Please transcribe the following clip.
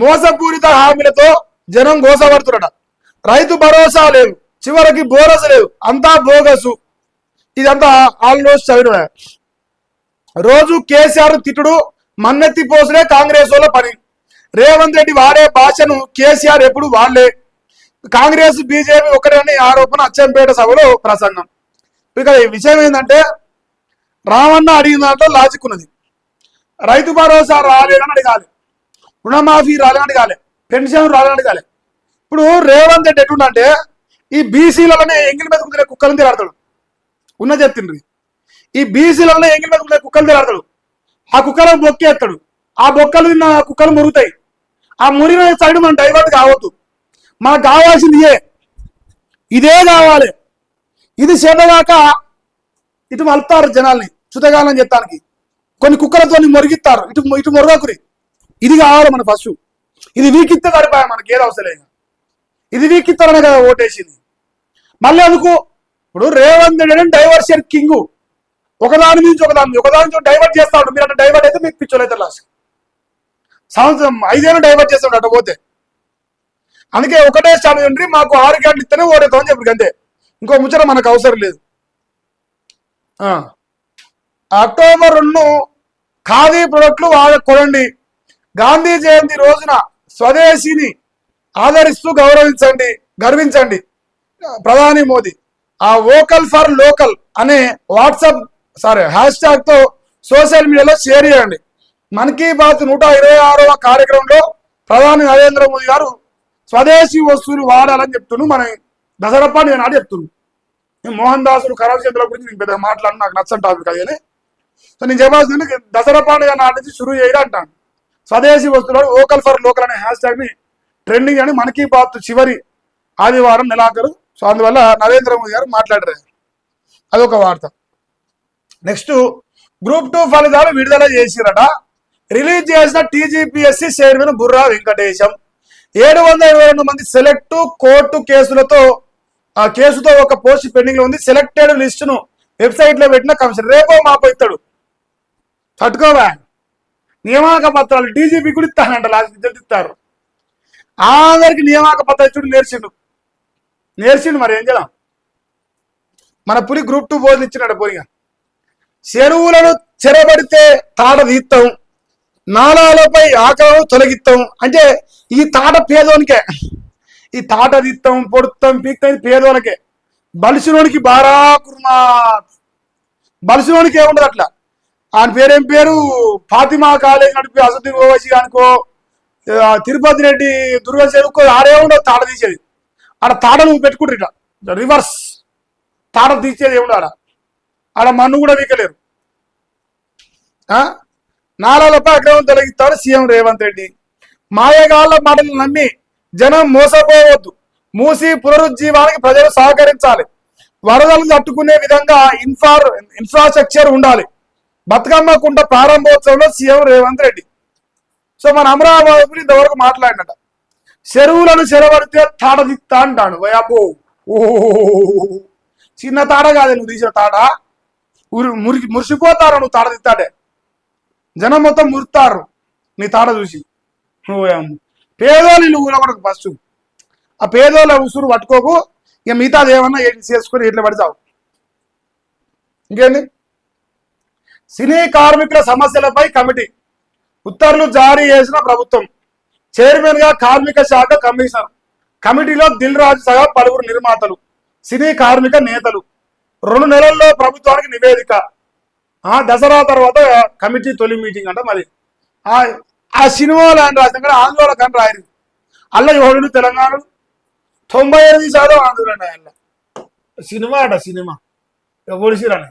మోసపూరిత హామీలతో జనం గోసపడుతున్నాడ. రైతు భరోసా లేదు, చివరికి బోనస్ లేదు, అంతా బోగసు. ఇదంతా ఆల్మోస్ట్ చదివిన. రోజు కేసీఆర్ తిట్టుడు, మన్నెత్తి పోసుడే కాంగ్రెస్ వాళ్ళ పని. రేవంత్ రెడ్డి వాడే భాషను కేసీఆర్ ఎప్పుడు వాడలే. కాంగ్రెస్ బీజేపీ ఒకటని ఆరోపణ అచ్చంపేట సభలో ప్రసంగం. ఇక విషయం ఏంటంటే, రామన్న అడిగిన దాంట్లో లాజిక్ ఉన్నది. రైతు భరోసా రాలేదని అడగాలి, రుణమాఫీ రాలేదని అడగాలి, పెన్షన్ రాలేదని అడగాలి. ఇప్పుడు రేవంత్ రెడ్డి ఎట్టుండంటే ఈ బీసీలలోనే ఎంగిలి మీద కుదిరే కుక్కలను తిరాడతాడు. ఉన్న చెప్తుండ్రి, ఈ బీసీలలోనే ఎంగిలి మీద కుదిరే కుక్కలు తిరాడతాడు. ఆ కుక్కలను బొక్కేస్తాడు. ఆ బొక్కలు తిన్న కుక్కలు మురుగుతాయి. ఆ మురిగిన సైడ్ మనం డైవర్ట్ కావద్దు. మనకు కావాల్సింది ఇదే కావాలి. ఇది చేతగాక ఇటు మలుపుతారు జనాల్ని చుతగాలని చెప్తానికి. కొన్ని కుక్కలతో మొరిగిస్తారు, ఇటు మొరగకురి. ఇది కావాలి మన ఫస్ట్. ఇది వీకిత్తే సరిపోయా, మనకి ఏది అవసరం లేదు. ఇది వీకిత్తారనే కదా ఓటేసింది. మళ్ళీ అందుకు ఇప్పుడు రేవంత్ రెడ్డి డైవర్షన్ కింగ్. ఒకదాని నుంచి ఒకదాని డైవర్ట్ చేస్తాడు. మీరు అంటే డైవర్ట్ అయితే మీకు పిచ్చోలు అయితే లాస్ట్ సంవత్సరం 5 ఏళ్ళు డైవర్ట్ చేస్తాడు అట్ట పోతే. అందుకే ఒకటే స్టాండ్ ఉండి మాకు 6 గంటలు ఇస్తేనే ఓడేస్తామని చెప్పి అంతే. ఇంకో ముచ్చట మనకు అవసరం లేదు. అక్టోబర్ 2 ఖాదీ ప్రొడక్ట్లు కొనండి. గాంధీ జయంతి రోజున స్వదేశీని ఆదరిస్తూ గర్వించండి. ప్రధాని మోదీ ఆ వోకల్ ఫర్ లోకల్ అనే హ్యాష్ ట్యాగ్ తో సోషల్ మీడియాలో షేర్ చేయండి. మన్ కీ బాత్ 126వ కార్యక్రమంలో ప్రధాని నరేంద్ర మోదీ గారు స్వదేశీ వస్తువులు వాడాలని చెప్తున్నాను. మన దసరా పండుగ నాడు చెప్తున్నాను. మోహన్ దాసుడు కరాబ్ చంద్ర గురించి నేను పెద్దగా మాట్లాడిన, నాకు నచ్చని టాపిక్ అదే. సో నేను చెప్పాల్సింది దసరా పండుగ నాటి నుంచి షురూ చేయడం అంటాను. స్వదేశీ వస్తువులు వోకల్ ఫర్ లోకల్ అనే హ్యాష్ ట్యాగ్ ని ట్రెండింగ్ అని మన్ కీ బాత్ చివరి ఆదివారం నెలాఖరు. సో అందువల్ల నరేంద్ర మోదీ గారు మాట్లాడారు. అదొక వార్త. నెక్స్ట్, గ్రూప్ 2 ఫలితాలు విడుదల చేసిరట. రిలీజ్ చేసిన టీజీపీఎస్సీ చైర్మన్ బుర్రా వెంకటేశం 722 మంది సెలెక్ట్ కోర్టు కేసుతో ఒక పోస్ట్ పెండింగ్ లో ఉంది. సెలెక్టెడ్ లిస్టును వెబ్సైట్ లో పెట్టిన కమిషన్ రేపో మాపో ఇస్తాడు. తట్టుకోవా. నియామక పత్రాలు డీజీపీ కూడా ఇస్తానంట. లాస్ట్ ఇస్తారు. అందరికి నియామక పత్రాలు ఇచ్చుడు నేర్చిండు. మరి ఏం చేద్దాం. మన పులి గ్రూప్ 2 పోజులు ఇచ్చినాడు. పోయిగా చెరువులను చెరబడితే తాట తీస్తాం, నాళాలపై ఆకలను తొలగిస్తాం. అంటే ఈ తాట పేదోనికే. ఈ తాట తీస్తాం, పొడుతాం, పీక్తాం పేదోనికే. బలిసినోనికి బారా కుర్మా. బలిసినోనికి ఏముండదు అట్లా. ఆయన పేరేం పేరు ఫాతిమా కాలేజ్ నడిపి అసదుద్దీన్ ఓవైసీ అనుకో, తిరుపతి రెడ్డి దుర్గా చదువుకో, ఆడేముండదు తాట తీసేది. ఆడ తాట నువ్వు పెట్టుకుంటారు. ఇట్లా రివర్స్ తాట తీసేది ఏముండదు. ఆడ మన్ను కూడా వీకలేరు. నాలాలపై అక్రమం తొలగిస్తాడు సీఎం రేవంత్ రెడ్డి. మాయగాళ్ల మాటలు నమ్మి జనం మోసపోవద్దు. మూసి పునరుజ్జీవానికి ప్రజలు సహకరించాలి. వరదలు తట్టుకునే విధంగా ఇన్ఫ్రాస్ట్రక్చర్ ఉండాలి. బతుకమ్మ కుంట ప్రారంభోత్సవంలో సీఎం రేవంత్ రెడ్డి. సో మన అమరావతి ఇంతవరకు మాట్లాడినట. చెరువులను చెరబడితే తాట దిక్తా అంటాడు. అబ్బో, చిన్న తాట కాదే నువ్వు తీసిన తాట. మురిసిపోతారు నువ్వు తాట దిత్తాడే. జనం మొత్తం మురుతారు నీ తాట చూసి. పేదోళ్ళు నువ్వు కూడా ఫస్ట్ ఆ పేదోళ్ళ ఉసురు పట్టుకోకు. ఇక మిగతాది ఏమన్నా చేసుకొని ఇట్లా పడిచావు. ఇంకేంది. సినీ కార్మికుల సమస్యలపై కమిటీ ఉత్తర్వులు జారీ చేసిన ప్రభుత్వం. చైర్మన్ గా కార్మిక శాఖ కమిషనర్. కమిటీలో దిల్ రాజు సహా పలువురు నిర్మాతలు, సినీ కార్మిక నేతలు. 2 నెలల్లో ప్రభుత్వానికి నివేదిక. దసరా తర్వాత కమిటీ తొలి మీటింగ్ అంట. మరి ఆ సినిమాలు అని రాసిన కానీ ఆందోళన కానీ రాయరు. అల్ల ఎవడు తెలంగాణలో 98% ఆందోళన. సినిమా ఎవడిసిరాని